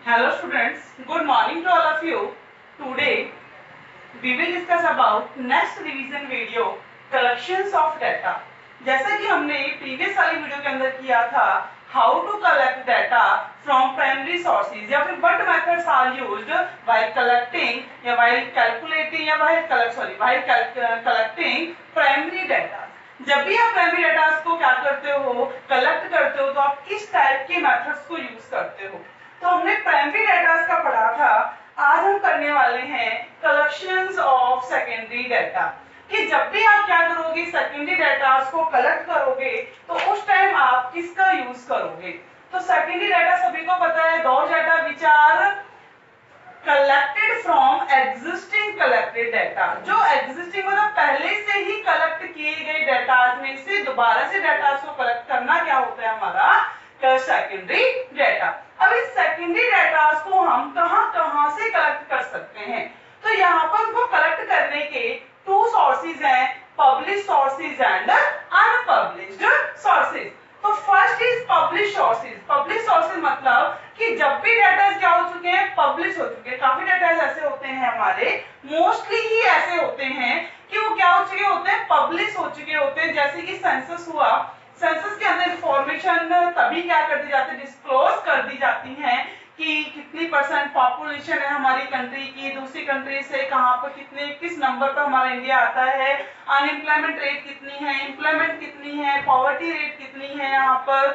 Hello students, good morning to all of you. Today we will discuss about next revision video collections of data. जैसा कि हमने previous वाली video के अंदर किया था how to collect data from primary sources या फिर what methods are used while collecting या व्हाइल कैलकुलेटिंग या व्हाइल कलेक्टिंग प्राइमरी डाटा। जब भी आप प्राइमरी डाटा को क्या करते हो, कलेक्ट करते हो, तो आप किस टाइप के मेथड्स को यूज करते हो। तो हमने प्राइमरी डाटा का पढ़ा था। आज हम करने वाले हैं कलेक्शंस ऑफ सेकेंडरी डाटा कि जब भी आप क्या करोगे, सेकेंडरी डाटा को कलेक्ट करोगे तो उस टाइम आप किसका यूज करोगे। तो सेकेंडरी डाटा सभी को पता है, दो data which are collected from existing collected data. जो एग्जिस्टिंग मतलब पहले से ही कलेक्ट किए गए डाटा में से दोबारा से डाटा को कलेक्ट करना क्या होता है हमारा सेकेंडरी डाटा। अब इस सेकेंडरी डाटा को हम कहां से कलेक्ट कर सकते हैं। तो यहाँ पर वो कलेक्ट करने के टू सोर्सेज हैं, publish sources and unpublished sources. तो first is publish sources. Publish sources मतलब कि जब भी डाटा क्या हो चुके हैं, पब्लिश हो चुके हैं। काफी डाटा ऐसे होते हैं हमारे, मोस्टली ही ऐसे होते हैं कि वो क्या हो चुके होते हैं, पब्लिश हो चुके होते हैं। जैसे कि सेंसस हुआ, सेंसस के अंदर इंफॉर्मेशन तभी क्या कर दी जाती है, डिस्क्लोज कर दी जाती है कि कितनी परसेंट पॉपुलेशन है हमारी कंट्री की, दूसरी कंट्री से कहां पर कितने किस नंबर पर हमारा इंडिया आता है, अनएम्प्लॉयमेंट रेट कितनी है, एम्प्लॉयमेंट कितनी है, पॉवर्टी रेट कितनी है, यहाँ पर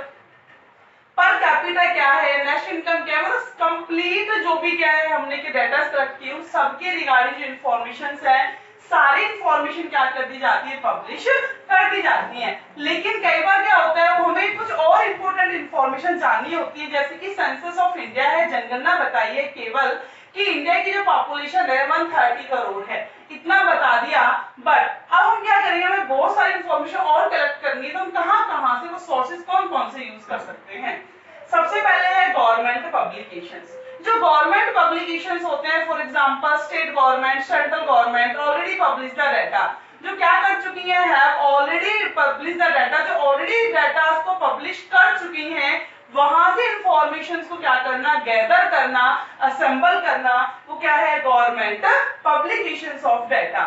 कैपिटा क्या है, नेशनल इनकम क्या है, मतलब कंप्लीट जो भी क्या है हमने के डाटा कलेक्ट किए उन सबके रिगार्डिंग जो इन्फॉर्मेशन है सारी इंफॉर्मेशन क्या कर दी जाती है, पब्लिश कर दी जाती है। लेकिन कई बार क्या होता है, हमें कुछ और इंपॉर्टेंट इंफॉर्मेशन जाननी होती है। जैसे कि सेंसस ऑफ इंडिया है, जनगणना बताई है केवल कि इंडिया की जो पॉपुलेशन है 130 करोड़ है, इतना बता दिया। बट अब हम क्या करेंगे, हमें बहुत सारी इंफॉर्मेशन और कलेक्ट करनी है, तो हम कहां से वो सोर्सेज कौन से यूज कर सकते हैं। सबसे पहले है गवर्नमेंट पब्लिकेशंस। जो गवर्नमेंट पब्लिकेशंस होते हैं, for example state government, central government already publish the data, जो क्या कर चुकी हैं, have already publish the data, जो ऑलरेडी डाटा को पब्लिश कर चुकी हैं, वहां से इंफॉर्मेशन को क्या करना, गैदर करना, असेंबल करना, वो क्या है, government publications of data.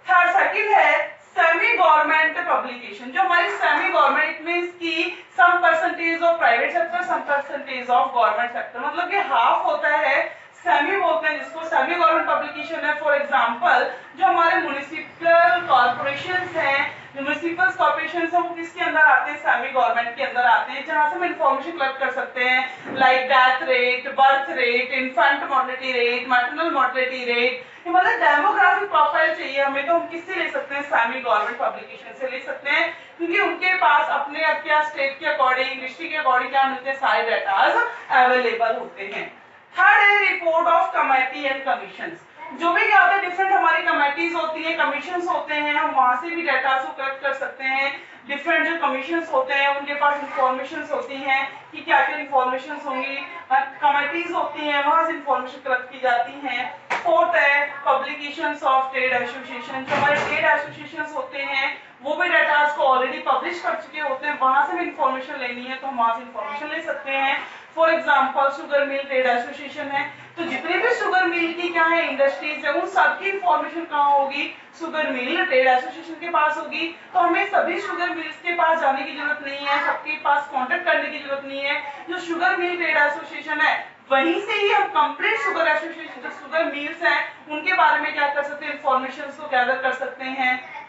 Third second है सेमी गवर्नमेंट पब्लिकेशन। जो हमारी सेमी गवर्नमेंट, इट मींस की some percentage of private sector, some percentage of government sector, मतलब कि हाफ होता है, सेमी बोलते हैं जिसको, सेमी गवर्नमेंट पब्लिकेशन है। फॉर एग्जांपल जो हमारे म्युनिसिपल कॉर्पोरेशंस हैं, जो म्युनिसिपल कॉर्पोरेशंस हैं वो किसके अंदर आते हैं, सेमी गवर्नमेंट के अंदर आते हैं, जहां से हम इंफॉर्मेशन कलेक्ट कर सकते हैं like death rate, birth rate, infant mortality rate, maternal mortality rate. मतलब डेमोग्राफिक प्रोफाइल चाहिए हमें, तो हम किससे ले सकते हैं, सेमी गवर्नमेंट पब्लिकेशन से ले सकते हैं, क्योंकि उनके पास अपने क्या स्टेट के अकॉर्डिंग, डिस्ट्रिक्ट के अकॉर्डिंग क्या मिलते हैं, सारे डाटाज अवेलेबल होते हैं। थर्ड है report of committee and commissions. जो भी क्या होता है, डिफरेंट हमारी कमेटीज होती है, कमीशंस होते हैं, हम वहां से भी डाटा को कलेक्ट कर सकते हैं। डिफरेंट जो कमीशंस होते हैं उनके पास इंफॉर्मेशन होती हैं कि क्या क्या इंफॉर्मेशन होंगी, कमेटीज होती हैं, वहां से इंफॉर्मेशन कलेक्ट की जाती हैं। फोर्थ है पब्लिकेशंस ऑफ ट्रेड एसोसिएशन। जो हमारे ट्रेड एसोसिएशंस होते हैं वो भी डाटा को ऑलरेडी पब्लिश कर चुके होते हैं, वहां से भी इंफॉर्मेशन लेनी है तो हम वहां से इंफॉर्मेशन ले सकते हैं। For example sugar mill trade association है, तो जितने भी शुगर मिल की क्या है इंडस्ट्रीज है, उन सबकी इंफॉर्मेशन कहाँ होगी, शुगर मिल ट्रेड एसोसिएशन के पास होगी। तो हमें सभी शुगर मिल्स के पास जाने की जरूरत नहीं है, सबके पास कांटेक्ट करने की जरूरत नहीं है। जो शुगर मिल ट्रेड एसोसिएशन है वहीं से ही हम कंप्लीट शुगर एसोसिएशन, जो शुगर मिल्स हैं उनके बारे में क्या कर सकते हैं, इंफॉर्मेशन को गैदर कर सकते हैं।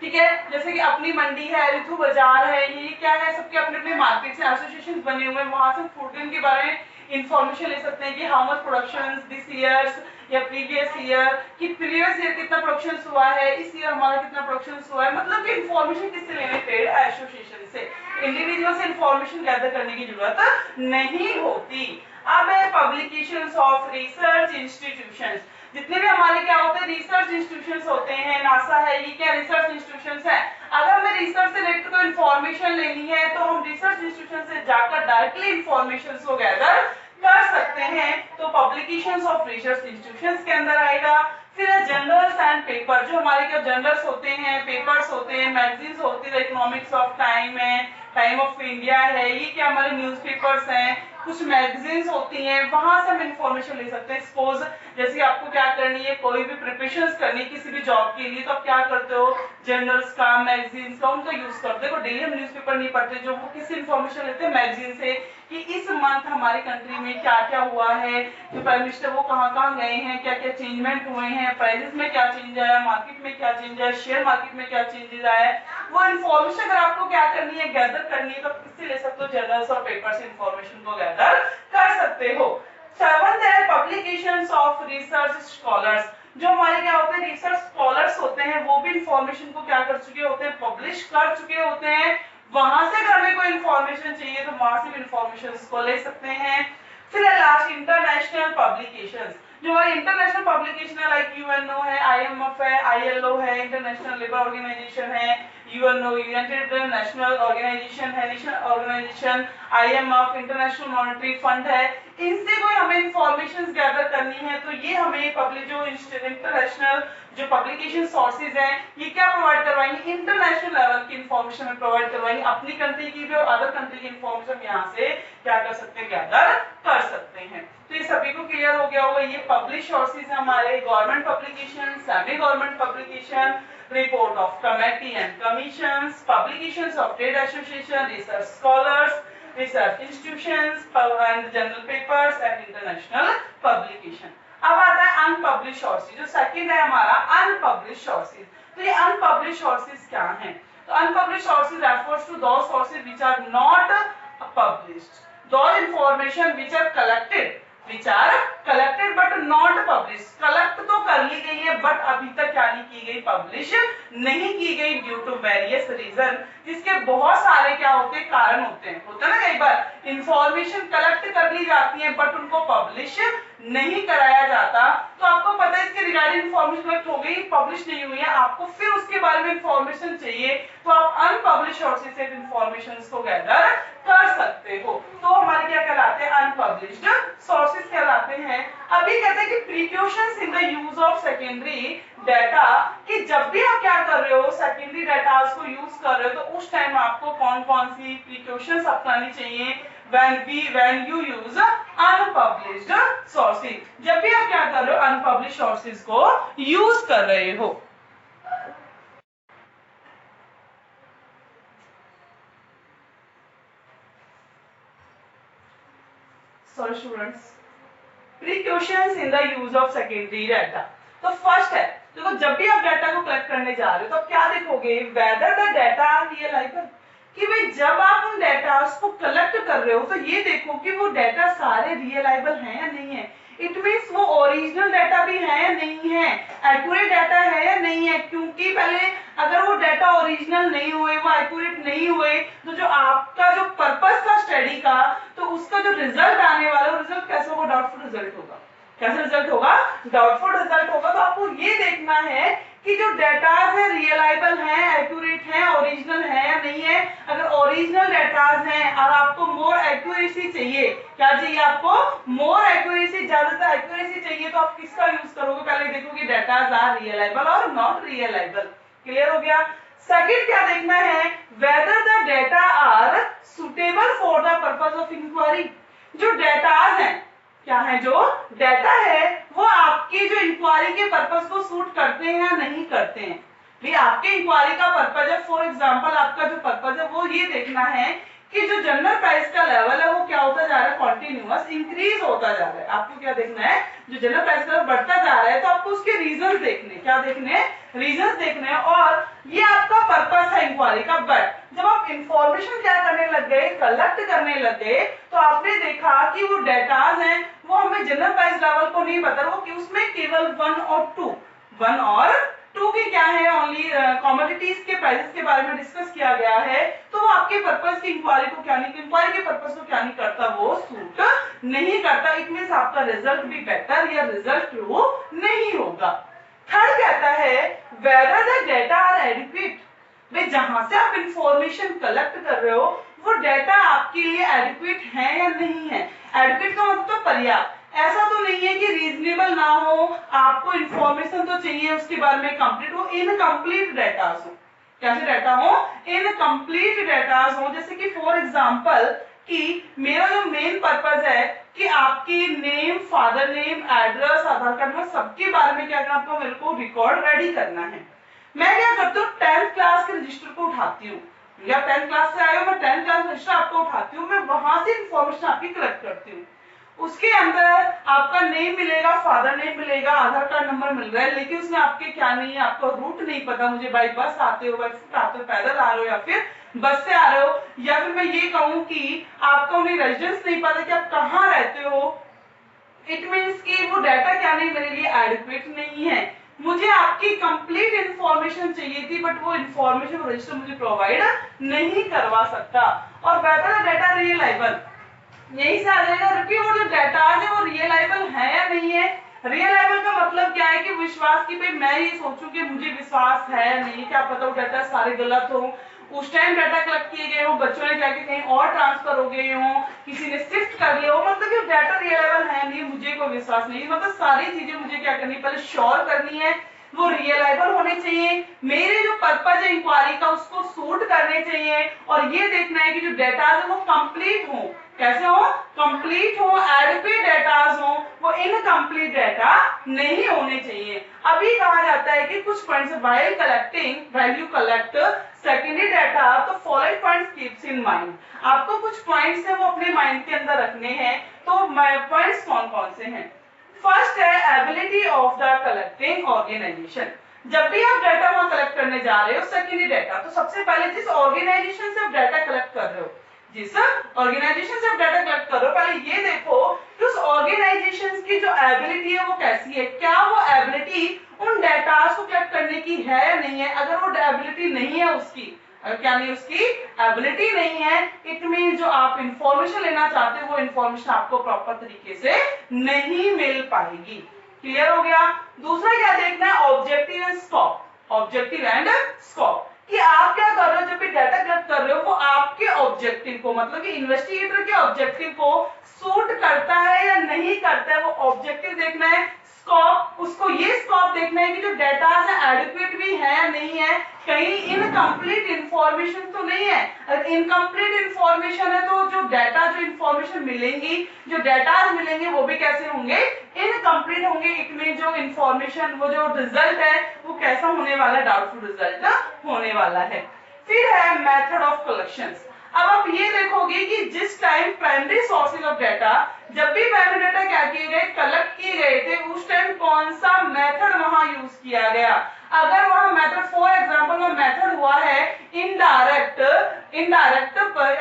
ठीक है, जैसे कि अपनी मंडी है, रितु बाजार है, ये क्या है, सबके अपने अपने मार्केट से एसोसिएशन बने हुए हैं, वहां से फूड ग्रेन के बारे में इंफॉर्मेशन ले सकते हैं कि how much production this years या प्रीवियस ईयर, कि प्रीवियस ईयर कितना प्रोडक्शन हुआ है, इस ईयर हमारा कितना प्रोडक्शन हुआ है। मतलब कि इंफॉर्मेशन किससे लेने, ट्रेड एसोसिएशन से, इंडिविजुअल से इंफॉर्मेशन गैदर करने की जरूरत नहीं होती। अब है पब्लिकेशंस ऑफ रिसर्च इंस्टीट्यूशंस। जितने भी हमारे क्या होते हैं, रिसर्च इंस्टीट्यूशंस होते हैं, नासा है, ये क्या रिसर्च इंस्टीट्यूशंस है। अगर हमें रिसर्च से रिलेटेड कोई इंफॉर्मेशन लेनी है तो हम रिसर्च इंस्टीट्यूशन से जाकर डायरेक्टली इंफॉर्मेशन को गैदर कर सकते हैं, तो पब्लिकेशंस ऑफ रिसर्च इंस्टीट्यूशंस के अंदर आएगा। फिर जर्नल्स एंड पेपर, जो हमारे क्या जर्नल्स होते हैं, पेपर्स होते हैं, मैगजीन्स होती है, इकोनॉमिक्स ऑफ टाइम है, टाइम ऑफ इंडिया है, ये क्या हमारे न्यूज़पेपर्स हैं, कुछ मैगजीन्स होती हैं, वहां से हम इंफॉर्मेशन ले सकते हैं। सपोज जैसे आपको क्या करनी है, कोई भी प्रिपरेशंस करनी है किसी भी जॉब के लिए, तो आप क्या करते हो, जर्नल्स का, मैगजीन्स का, उनका यूज करते हो। डेली हम न्यूज़पेपर नहीं पढ़ते, जो वो किसी इंफॉर्मेशन लेते हैं मैगजीन से कि इस मंथ हमारी कंट्री में क्या क्या हुआ है, जो प्राइम मिनिस्टर वो कहाँ कहाँ गए हैं, क्या क्या चेंजमेंट हुए हैं, प्राइसेस में क्या चेंज आया, मार्केट में क्या चेंज आया, शेयर मार्केट में क्या चेंजेस आया, वो इन्फॉर्मेशन अगर आपको क्या करनी है, गैदर करनी है, तो किससे ले सकते हो, जर्नल्स और पेपर से इन्फॉर्मेशन को गैदर कर सकते हो। सेवंथ है पब्लिकेशंस ऑफ रिसर्च स्कॉलर्स। जो हमारे क्या होते हैं, रिसर्च स्कॉलर्स होते हैं, वो भी इंफॉर्मेशन को क्या कर चुके होते हैं, पब्लिश कर चुके होते हैं। वहां से अगर हमें कोई इंफॉर्मेशन चाहिए तो वहां से भी इंफॉर्मेशन को ले सकते हैं। फिर लास्ट इंटरनेशनल पब्लिकेशंस, जो हमारी इंटरनेशनल पब्लिकेशन है, लाइक यूएनओ है, आईएमएफ है, आईएलओ है, इंटरनेशनल लेबर ऑर्गेनाइजेशन है, यूएनओ यूनाइटेड नेशनल ऑर्गेनाइजेशन है, national organisation, IMF International Monetary Fund है, इनसे कोई हमें इंफॉर्मेशन गैदर करनी है तो ये हमें पब्लिक जो इंटरनेशनल जो पब्लिकेशन सोर्सेज हैं ये क्या प्रोवाइड करवाएंगे, इंटरनेशनल लेवल की इंफॉर्मेशन प्रोवाइड करवाएंगे, अपनी कंट्री की भी और अदर कंट्री की इंफॉर्मेशन यहाँ से क्या कर सकते हैं, गैदर कर सकते हैं। तो ये सभी को क्लियर हो गया होगा। ये पब्लिश सोर्सेज है हमारे, government publication, semi government publication, report of committee and commissions, publications of trade association, research scholars, research institutions and journal papers and international publication। अब आता है अनपब्लिश सोर्सेज, जो सेकंड है हमारा अनपब्लिश सोर्सेज। तो ये अनपब्लिश सोर्सेज क्या हैं, तो unpublish sources refers to those sources which are not published, those information which are collected but not published। Collect तो कर ली गई है बट अभी तक क्या नहीं की गई, पब्लिश नहीं की गई ड्यू टू वेरियस रीजन, जिसके बहुत सारे क्या होते हैं, कारण होते हैं। होता है ना कई बार इंफॉर्मेशन कलेक्ट कर ली जाती है बट उनको पब्लिश नहीं कराया जाता, तो आपको पता है इसके रिगार्डिंग इंफॉर्मेशन कलेक्ट हो गई, पब्लिश नहीं हुई है, आपको फिर उसके बारे में इंफॉर्मेशन चाहिए तो आप अनपब्लिश सोर्सेज से इंफॉर्मेशन को गैदर कर सकते हो। तो हमारे क्या कहलाते हैं, अनपब्लिश्ड सोर्सेज कहलाते हैं। अभी कहते हैं कि precautions in the use of secondary data, कि जब भी आप क्या कर रहे हो, सेकेंडरी डाटा को यूज कर रहे हो तो उस टाइम आपको कौन कौन सी प्रिकॉशंस अपनानी चाहिए, when you use unpublished sources, जब भी आप क्या कर रहे हो, अनपब्लिश सोर्सेज को यूज कर रहे हो। Sorry students, precautions in the use of secondary data. तो फर्स्ट है, देखो जब भी आप डाटा को कलेक्ट करने जा रहे हो तो आप क्या देखोगे, वेदर द डाटा आर रियलाइबल, कि भाई जब आप उन डाटा को कलेक्ट कर रहे हो तो ये देखो कि वो डाटा सारे रियलाइबल हैं या नहीं है। इट मींस वो ओरिजिनल डाटा भी है या नहीं है, एक्यूरेट डाटा है या नहीं है, क्योंकि पहले अगर वो डाटा ओरिजिनल नहीं हुए, वो एक्यूरेट नहीं हुए, तो जो आपका जो पर्पस था स्टडी का, तो उसका जो रिजल्ट आने वाला है, रिजल्ट कैसा होगा, डाउटफुल रिजल्ट होगा। कैसा रिजल्ट होगा, डाउटफुल रिजल्ट होगा। तो आपको ये देखना है कि जो डाटा है रियलाइबल है, एक्यूरेट है, ओरिजिनल है या नहीं है। अगर ओरिजिनल डाटाज हैं और आपको मोर एक्यूरेसी चाहिए, क्या चाहिए आपको, मोर एक्यूरेसी, ज्यादातर एक्यूरेसी चाहिए, तो आप किसका यूज करोगे, पहले देखोगे डाटाज आर रियलाइबल और नॉट रियलाइबल। क्लियर हो गया। सेकंड क्या देखना है, whether the data are suitable for the purpose of inquiry. जो डाटाज हैं, क्या है, जो डाटा है वो आपकी जो इंक्वायरी के पर्पस को सूट करते हैं या नहीं करते हैं। भाई आपके इंक्वायरी का पर्पस है, फॉर एग्जांपल आपका जो पर्पस है वो ये देखना है कि जो जनरल प्राइस का लेवल है वो क्या होता जा रहा है, कॉन्टिन्यूअस इंक्रीज होता जा रहा है। आपको क्या देखना है, जो जनरल प्राइस का लेवल बढ़ता जा रहा है तो आपको उसके रीजन देखने, क्या देखने, रीजन देखने, और ये आपका पर्पस है इंक्वायरी का। बट जब आप इंफॉर्मेशन क्या करने लग गए, कलेक्ट करने लग गए, तो आपने देखा कि वो डेटाज हैं वो हमें जनरल प्राइस लेवल को नहीं बता रहा, वो कि उसमें केवल वन और टू की क्या है, ओनली कमोडिटीज के प्राइसेस के बारे में डिस्कस किया गया है। तो वो आपके पर्पस की इंक्वायरी को क्या नहीं, इंक्वायरी के पर्पस को क्या नहीं करता, वो सूट नहीं करता। इट मींस आपका रिजल्ट भी बेटर या रिजल्ट ट्रू नहीं होगा। थर्ड कहता है whether the data are adequate, भाई जहां से आप इंफॉर्मेशन कलेक्ट कर रहे हो वो डाटा आपके लिए एडिक्वेट है या नहीं है। एडिक्वेट का मतलब पर्याप्त, ऐसा तो नहीं है कि रीजनेबल ना हो, आपको इंफॉर्मेशन तो चाहिए उसके बारे में कंप्लीट हो, इनकम्प्लीट डाटा हो। कैसे डाटा हो, इनकम्प्लीट डाटा हो। जैसे कि फॉर एग्जांपल कि मेरा जो मेन पर्पज है कि आपकी नेम, फादर नेम, एड्रेस, आधार कार्ड नंबर सबके बारे में क्या करना, आपको मेरे को रिकॉर्ड रेडी करना है। मैं क्या करती हूँ 10th क्लास के रजिस्टर को उठाती हूँ, या 10th क्लास से आए हो, मैं 10th क्लास रजिस्टर आपको उठाती हूँ, मैं वहां से इंफॉर्मेशन आपकी कलेक्ट करती हूँ। उसके अंदर आपका नेम मिलेगा, फादर नेम मिलेगा, आधार कार्ड नंबर मिल रहा है, लेकिन उसमें आपके क्या नहीं है, आपका रूट नहीं पता, मुझे बाई बस आते हो, बाई फुट आते हो, पैदल आ रहे हो, या फिर बस से आ रहे हो, या फिर मैं ये कहूँ कि आपका उन्हें रेजिडेंस नहीं पता कि आप कहाँ रहते हो। इट मीन्स कि वो डाटा क्या नहीं, मेरे लिए एडिक्वेट नहीं है। मुझे आपकी कंप्लीट इंफॉर्मेशन चाहिए थी, बट वो इंफॉर्मेशन रजिस्टर मुझे प्रोवाइड नहीं करवा सकता। और बेटर डाटा रियलाइबल, यही से आ जाएगा कि वो जो डाटा है वो रियलाइबल है या नहीं है। रियलाइबल का मतलब क्या है कि विश्वास की, भाई मैं ये सोचूं कि मुझे विश्वास है या नहीं, क्या पता वो डाटा सारे गलत हो, उस टाइम डाटा कलेक्ट किए गए हो, बच्चों ने जाके कहीं और ट्रांसफर हो गए हो, किसी ने शिफ्ट कर लिया हो, मतलब कि डाटा रियलाइबल है नहीं, मुझे कोई विश्वास नहीं, मतलब सारी चीजें मुझे क्या करनी, पहले श्योर करनी है, वो रियलाइबल होने चाहिए, मेरे जो पर्पज है इंक्वायरी का उसको सूट करने चाहिए, और ये देखना है कि जो डाटा है वो कंप्लीट हो। कैसे हो? कंप्लीट हो, एडिक्वेट डाटाज हो, वो इनकम्प्लीट डाटा नहीं होने चाहिए। अभी कहा जाता है कि कुछ points, while collecting value collect secondary data, तो following points keeps in mind, आपको कुछ पॉइंट्स है वो अपने माइंड के अंदर रखने हैं। तो पॉइंट्स कौन कौन से हैं? फर्स्ट है ability of the collecting organisation. जब भी आप डाटा वहां कलेक्ट करने जा रहे हो सेकेंडरी डाटा, तो सबसे पहले जिस ऑर्गेनाइजेशन से आप डाटा कलेक्ट कर रहे हो, जिस ऑर्गेनाइजेशन से आप डाटा कलेक्ट कर रहे हो, पहले ये देखो कि उस ऑर्गेनाइजेशन की जो एबिलिटी है वो कैसी है, क्या वो एबिलिटी उन डाटा को कलेक्ट करने की है या नहीं है। अगर वो एबिलिटी नहीं है उसकी, अगर क्या नहीं उसकी एबिलिटी नहीं है, इट मीन जो आप इंफॉर्मेशन लेना चाहते हो वो इंफॉर्मेशन आपको प्रॉपर तरीके से नहीं मिल पाएगी। क्लियर हो गया? दूसरा क्या देखना है, objective and scope. Objective and scope कि आप क्या कर रहे हो, जब भी डाटा कलेक्ट कर रहे हो वो आपके ऑब्जेक्टिव को, मतलब कि इन्वेस्टिगेटर के ऑब्जेक्टिव को सूट करता है या नहीं करता है, वो ऑब्जेक्टिव देखना है। स्कोप, उसको ये स्कोप देखना है कि जो डाटा है एडिक्वेट भी है या नहीं है, कहीं इनकम्प्लीट इंफॉर्मेशन तो नहीं है। अगर इनकम्प्लीट इंफॉर्मेशन है तो जो डाटा, जो इंफॉर्मेशन मिलेंगी, जो डाटा मिलेंगे वो भी कैसे होंगे, इनकम्प्लीट होंगे। इट मीन जो इंफॉर्मेशन, वो जो रिजल्ट है वो कैसा होने वाला है, डाउटफुल रिजल्ट होने वाला है। फिर है मेथड ऑफ कलेक्शंस। अब आप ये देखोगे कि जिस time primary sources of data, जब भी प्राइमरी डाटा क्या किए गए, कलेक्ट किए गए थे, उस टाइम कौन सा मेथड वहां यूज किया गया। अगर वहां मेथड, फॉर एग्जांपल वो मेथड हुआ है इनडायरेक्ट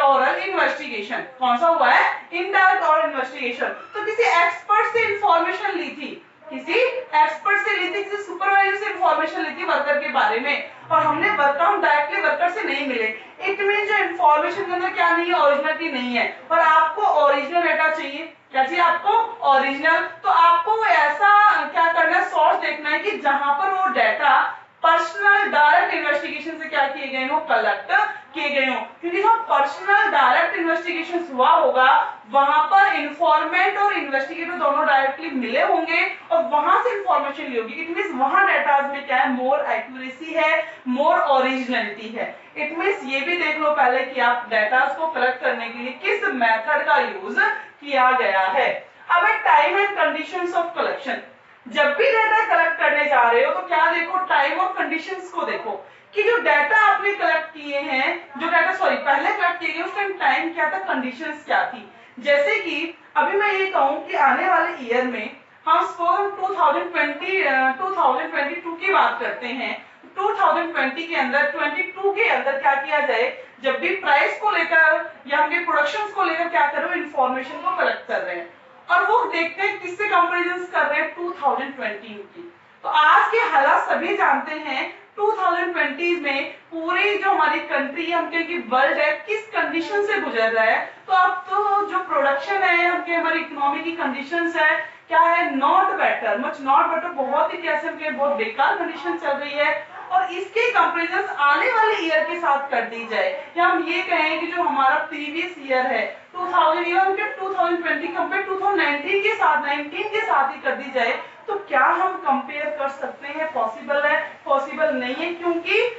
ओरल इन्वेस्टिगेशन, कौन सा हुआ है, इनडायरेक्ट ओरल इन्वेस्टिगेशन, तो किसी एक्सपर्ट से इंफॉर्मेशन ली थी, किसी एक्सपर्ट से ली थी, किसी सुपरवाइजर से इंफॉर्मेशन ली थी वर्कर के बारे में, और हमने वर्कर, हम डायरेक्टली वर्कर से नहीं मिले। इट मीन जो इंफॉर्मेशन के अंदर क्या नहीं है, ओरिजिनलिटी नहीं है, और आपको ओरिजिनल डाटा चाहिए। क्या चाहिए आपको? ओरिजिनल। तो आपको ऐसा क्या करना है, सोर्स देखना है कि जहां पर वो डाटा पर्सनल डायरेक्ट इन्वेस्टिगेशन से क्या किए गए हो, कलेक्ट किए गए हो। क्योंकि जो पर्सनल डायरेक्ट इन्वेस्टिगेशन हुआ होगा वहां पर इंफॉर्मेंट और इन्वेस्टिगेटर दोनों डायरेक्टली मिले होंगे और वहां से इंफॉर्मेशन ली होगी। इट मींस वहां डाटा में क्या है, मोर एक्यूरेसी है, मोर ओरिजिनलिटी है। इट मींस ये भी देख लो पहले कि आप डाटा को कलेक्ट करने के लिए किस मेथड का यूज किया गया है। अब time and conditions of collection, जब भी डाटा कलेक्ट करने जा रहे हो तो क्या देखो, टाइम और कंडीशंस को देखो कि जो डाटा आपने कलेक्ट किए हैं, जो डाटा सॉरी पहले कलेक्ट किए गए उस टाइम टाइम क्या था, कंडीशंस क्या थी। जैसे कि अभी मैं ये कहूं कि आने वाले ईयर में हम सपोज 2022 की बात करते हैं, 2020 के अंदर 22 के अंदर क्या किया जाए, जब भी प्राइस को लेकर या हम प्रोडक्शंस को लेकर क्या कर रहे हो, इंफॉर्मेशन को कलेक्ट कर रहे हैं, और वो देखते हैं किससे कंपैरिजन कर रहे हैं, 2020 की। तो आज के हालात सभी जानते हैं, 2020 में पूरी जो हमारी कंट्री है, हम कहें कि वर्ल्ड है, किस कंडीशन से गुजर रहा है। तो अब तो जो प्रोडक्शन है, हम कहें हमारी इकोनॉमी की कंडीशंस है, क्या है, not better, much not better, बहुत ही कैसे हम कहें बहुत बेकार कंडीशन चल रही है। और इसके कंपैरिजन आने वाले ईयर के साथ कर दी जाए, या हम ये कहें कि जो हमारा प्रीवियस ईयर है 2020 कंपेयर 2019 के साथ, 19 के साथ ही कर दी जाए, तो क्या हम कंपेयर कर सकते हैं, पॉसिबल है? पॉसिबल नहीं है, क्योंकि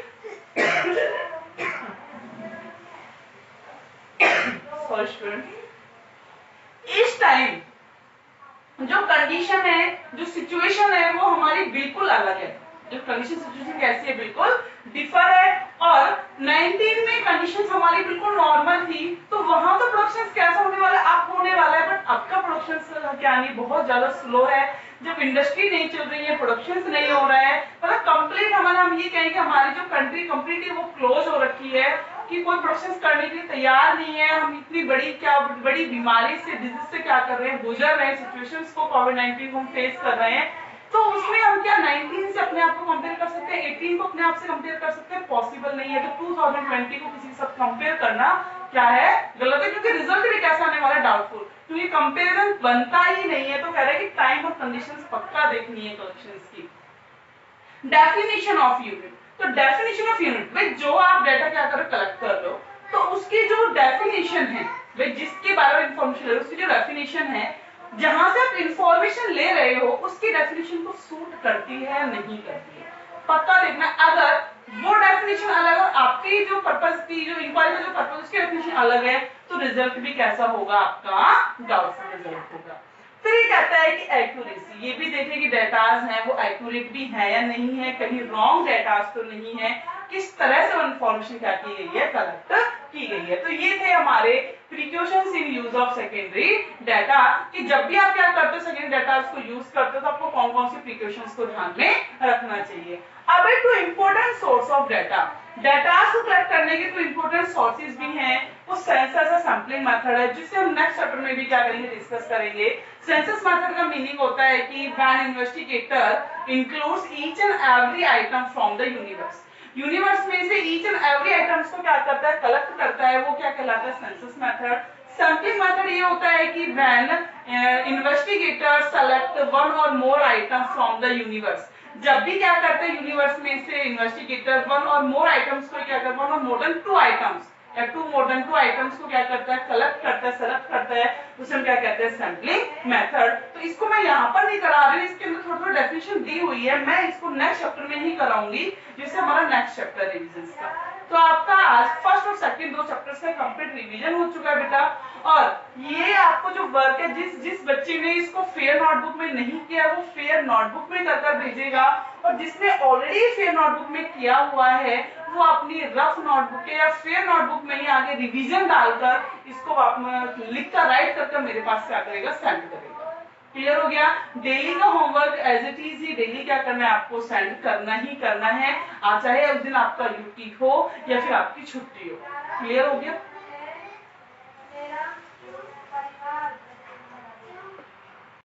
सॉरी स्टूडेंट, इस टाइम जो कंडीशन है, जो सिचुएशन है, वो हमारी बिल्कुल अलग है। जो कंडीशन सिचुएशन कैसी है, बिल्कुल डिफर है। और 19 में कंडीशंस हमारी बिल्कुल नॉर्मल थी, तो वहां तो प्रोडक्शन कैसा होने वाला है, अप होने वाला है। बट अब का प्रोडक्शन क्या नहीं, बहुत ज्यादा स्लो है। जब इंडस्ट्री नहीं चल रही है, प्रोडक्शन नहीं हो रहा है, मतलब कंप्लीट हमारा, हम ये कहें कि हमारी जो कंट्री कंप्लीटली वो क्लोज हो रखी है कि कोई प्रोसेस करने के लिए तैयार नहीं है। हम इतनी बड़ी बीमारी से, डिजीज से क्या कर रहे हैं, गुजर रहे हैं, सिचुएशंस को कोविड-19 को हम फेस कर रहे हैं। तो उसमें हम क्या 19 से अपने आप को कंपेयर कर सकते हैं, 18 को अपने आप से कंपेयर कर सकते हैं? पॉसिबल नहीं है। तो 2020 को किसी के साथ कंपेयर करना क्या है, गलत है, क्योंकि रिजल्ट भी कैसा आने वाला है, डाउटफुल, क्योंकि कंपैरिजन बनता ही नहीं है। तो कह रहे हैं कि टाइम और कंडीशंस पक्का देखनी है कलेक्शंस की। डेफिनेशन ऑफ यूनिट, तो डेफिनेशन ऑफ यूनिट भाई, जो आप डाटा क्या कर कलेक्ट कर रहे हो, तो उसकी जो डेफिनेशन है भाई, जिसके बारे में इंफॉर्मेशन ले रहे हो, उसकी जो डेफिनेशन है, जहां से आप इंफॉर्मेशन ले रहे हो, उसकी डेफिनेशन को सूट करती है या नहीं करती है, पक्का देखना। अगर वो डेफिनेशन अलग और आपकी जो पर्पस की, जो इंक्वायरी का जो पर्पस, उसकी डेफिनेशन अलग है, तो रिजल्ट भी कैसा होगा, आपका डाउटफुल रिजल्ट होगा। फिर ये कहता है कि एक्यूरेसी, ये भी देखें कि डेटाज हैं वो एक्यूरेट भी है या नहीं है, कहीं रॉन्ग डेटाज तो नहीं है, किस तरह से इंफॉर्मेशन क्या की गई है, कलेक्ट की गई है। तो ये थे हमारे precautions in use of secondary data, कि जब भी आप क्या करते हो, सेकेंडरी डाटा को यूज करते हो, तो आपको कौन कौन सी प्रिकॉशंस को ध्यान में रखना चाहिए। अब एक तो important source of data, data को कलेक्ट करने के तो इंपॉर्टेंट सोर्सेज भी हैं, वो सेंसस या सैंपलिंग मेथड है, जिसे हम नेक्स्ट चैप्टर में भी क्या करेंगे, डिस्कस करेंगे। सेंसस मेथड का मीनिंग होता है कि when investigator includes each and every item from the universe, universe में से ईच एंड एवरी आइटम्स को क्या करता है, कलेक्ट करता है, वो क्या कहलाता है, सेंसस मेथड। सैंपलिंग मेथड ये होता है कि व्हेन इन्वेस्टिगेटर सेलेक्ट वन और मोर आइटम फ्रॉम द यूनिवर्स, जब भी क्या करते हैं यूनिवर्स में से इन्वेस्टिगेटर वन और मोर आइटम्स को क्या करता है, वन और मोर देन टू आइटम्स या two more than two items को क्या करता है, कलेक्ट करता है, सेलेक्ट करता है, उसे हम क्या कहते हैं, सैंपलिंग मेथड। तो इसको मैं यहाँ पर नहीं करा रही हूँ, इसके अंदर थोड़ा थोड़ा डेफिनेशन दी हुई है, मैं इसको नेक्स्ट चैप्टर में ही कराऊंगी, जिससे हमारा नेक्स्ट चैप्टर रिवीजन का। तो आपका आज फर्स्ट और सेकंड दो चैप्टर्स का कंप्लीट रिवीजन हो चुका है बेटा। और ये आपको जो वर्क है, जिस बच्चे ने इसको फेयर नोटबुक में नहीं किया, वो फेयर नोटबुक में कर भेजेगा, और जिसने ऑलरेडी फेयर नोटबुक में किया हुआ है, वो अपनी रफ नोटबुक या फेयर नोटबुक में ही आगे रिवीजन डालकर इसको लिखकर राइट करके मेरे पास क्या करेगा, सेंड करेगा। क्लियर हो गया? डेली का होमवर्क एज इट इज ही डेली क्या करना है, आपको सेंड करना ही करना है, चाहे उस दिन आपका ड्यूटी हो या फिर आपकी छुट्टी हो। क्लियर हो गया?